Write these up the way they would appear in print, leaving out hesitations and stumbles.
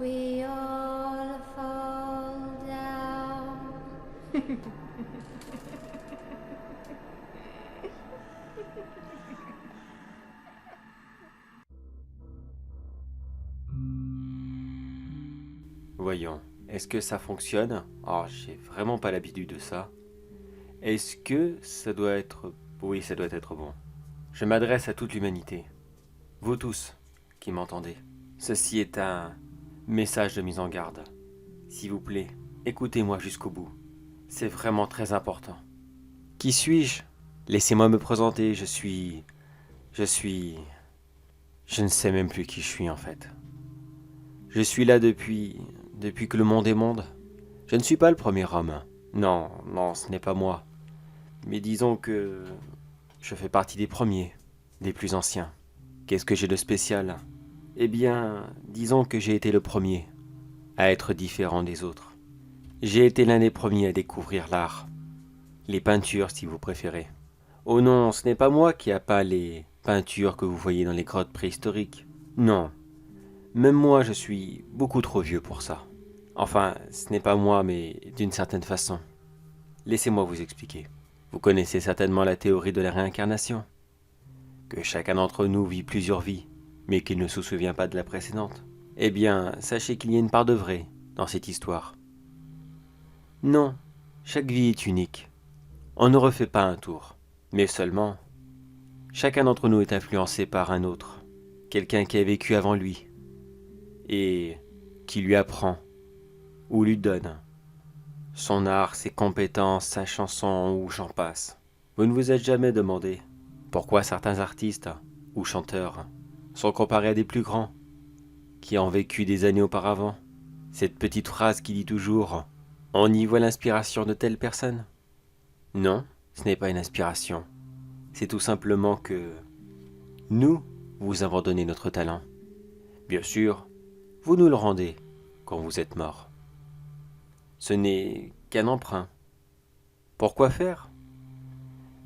we all fall down. Voyons, est-ce que ça fonctionne? Oh, j'ai vraiment pas l'habitude de ça. Est-ce que ça doit être... Oui, ça doit être bon. Je m'adresse à toute l'humanité. Vous tous qui m'entendez. Ceci est un message de mise en garde. S'il vous plaît, écoutez-moi jusqu'au bout. C'est vraiment très important. Qui suis-je? Laissez-moi me présenter, je suis... Je ne sais même plus qui je suis en fait. Je suis là depuis que le monde est monde. Je ne suis pas le premier homme. Non, non, ce n'est pas moi. Mais disons que je fais partie des premiers, des plus anciens. Qu'est-ce que j'ai de spécial? Eh bien, disons que j'ai été le premier à être différent des autres. J'ai été l'un des premiers à découvrir l'art. Les peintures, si vous préférez. Oh non, ce n'est pas moi qui a peint les peintures que vous voyez dans les grottes préhistoriques. Non, même moi je suis beaucoup trop vieux pour ça. Enfin, ce n'est pas moi, mais d'une certaine façon. Laissez-moi vous expliquer. Vous connaissez certainement la théorie de la réincarnation. Que chacun d'entre nous vit plusieurs vies, mais qu'il ne se souvient pas de la précédente. Eh bien, sachez qu'il y a une part de vrai dans cette histoire. Non, chaque vie est unique. On ne refait pas un tour, mais seulement, chacun d'entre nous est influencé par un autre, quelqu'un qui a vécu avant lui, et qui lui apprend, ou lui donne, son art, ses compétences, sa chanson, ou j'en passe. Vous ne vous êtes jamais demandé pourquoi certains artistes, ou chanteurs, sont comparés à des plus grands, qui ont vécu des années auparavant? Cette petite phrase qui dit toujours « On y voit l'inspiration de telle personne ». Non, ce n'est pas une inspiration. C'est tout simplement que nous vous avons donné notre talent. Bien sûr, vous nous le rendez quand vous êtes mort. Ce n'est qu'un emprunt. Pourquoi faire?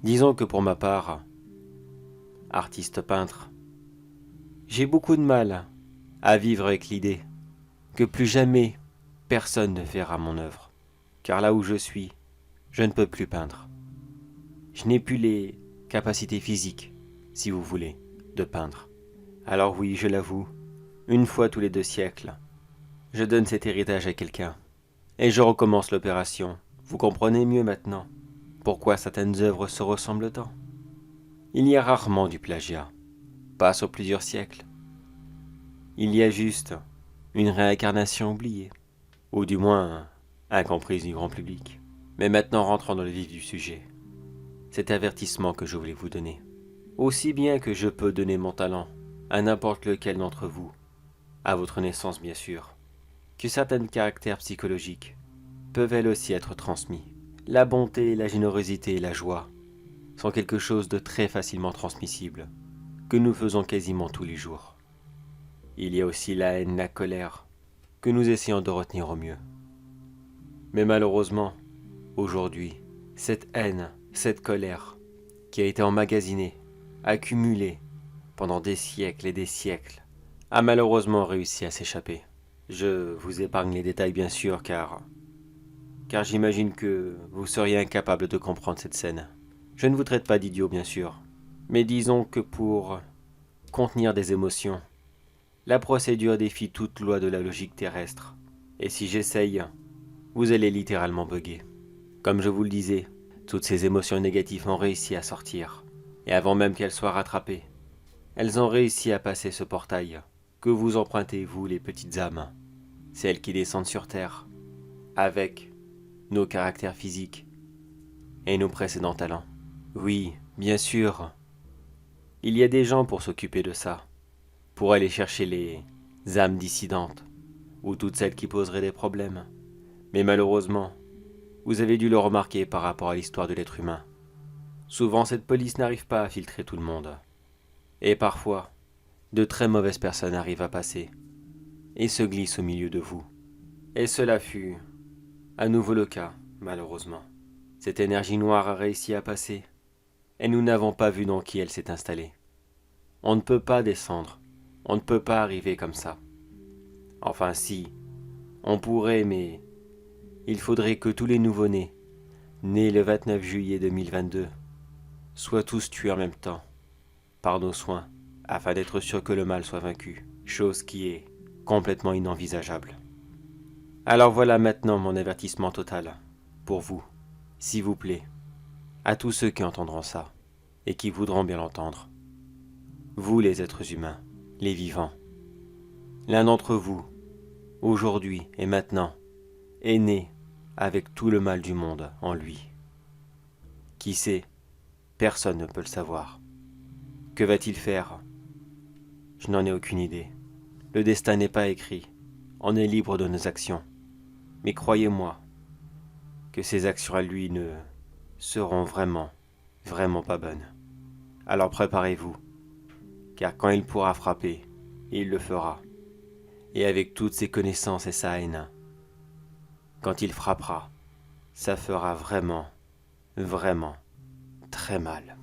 Disons que pour ma part, artiste peintre, j'ai beaucoup de mal à vivre avec l'idée que plus jamais personne ne verra mon œuvre. Car là où je suis, je ne peux plus peindre. Je n'ai plus les capacités physiques, si vous voulez, de peindre. Alors oui, je l'avoue, une fois tous les 2 siècles, je donne cet héritage à quelqu'un. Et je recommence l'opération. Vous comprenez mieux maintenant pourquoi certaines œuvres se ressemblent tant. Il y a rarement du plagiat, pas sur plusieurs siècles. Il y a juste une réincarnation oubliée, ou du moins incomprise du grand public. Mais maintenant rentrons dans le vif du sujet. Cet avertissement que je voulais vous donner. Aussi bien que je peux donner mon talent à n'importe lequel d'entre vous, à votre naissance bien sûr, que certains caractères psychologiques peuvent elles aussi être transmis. La bonté, la générosité et la joie sont quelque chose de très facilement transmissible, que nous faisons quasiment tous les jours. Il y a aussi la haine, la colère, que nous essayons de retenir au mieux. Mais malheureusement, aujourd'hui, cette haine, cette colère, qui a été emmagasinée, accumulée, pendant des siècles et des siècles, a malheureusement réussi à s'échapper. Je vous épargne les détails bien sûr, car j'imagine que vous seriez incapable de comprendre cette scène. Je ne vous traite pas d'idiot bien sûr, mais disons que pour contenir des émotions, la procédure défie toute loi de la logique terrestre. Et si j'essaye, vous allez littéralement bugger. Comme je vous le disais, toutes ces émotions négatives ont réussi à sortir. Et avant même qu'elles soient rattrapées, elles ont réussi à passer ce portail que vous empruntez, vous les petites âmes, celles qui descendent sur Terre, avec nos caractères physiques et nos précédents talents. Oui, bien sûr, il y a des gens pour s'occuper de ça, pour aller chercher les âmes dissidentes, ou toutes celles qui poseraient des problèmes. Mais malheureusement, vous avez dû le remarquer par rapport à l'histoire de l'être humain. Souvent cette police n'arrive pas à filtrer tout le monde. Et parfois, de très mauvaises personnes arrivent à passer et se glissent au milieu de vous. Et cela fut à nouveau le cas, malheureusement. Cette énergie noire a réussi à passer, et nous n'avons pas vu dans qui elle s'est installée. On ne peut pas descendre, on ne peut pas arriver comme ça. Enfin si, on pourrait, mais il faudrait que tous les nouveau-nés, nés le 29 juillet 2022, soient tous tués en même temps, par nos soins, afin d'être sûr que le mal soit vaincu, chose qui est complètement inenvisageable. Alors voilà maintenant mon avertissement total, pour vous, s'il vous plaît, à tous ceux qui entendront ça, et qui voudront bien l'entendre. Vous les êtres humains, les vivants, l'un d'entre vous, aujourd'hui et maintenant, est né avec tout le mal du monde en lui. Qui sait? Personne ne peut le savoir. Que va-t-il faire? Je n'en ai aucune idée. Le destin n'est pas écrit. On est libre de nos actions. Mais croyez-moi que ces actions à lui ne seront vraiment, vraiment pas bonnes. Alors préparez-vous, car quand il pourra frapper, il le fera. Et avec toutes ses connaissances et sa haine, quand il frappera, ça fera vraiment, vraiment très mal.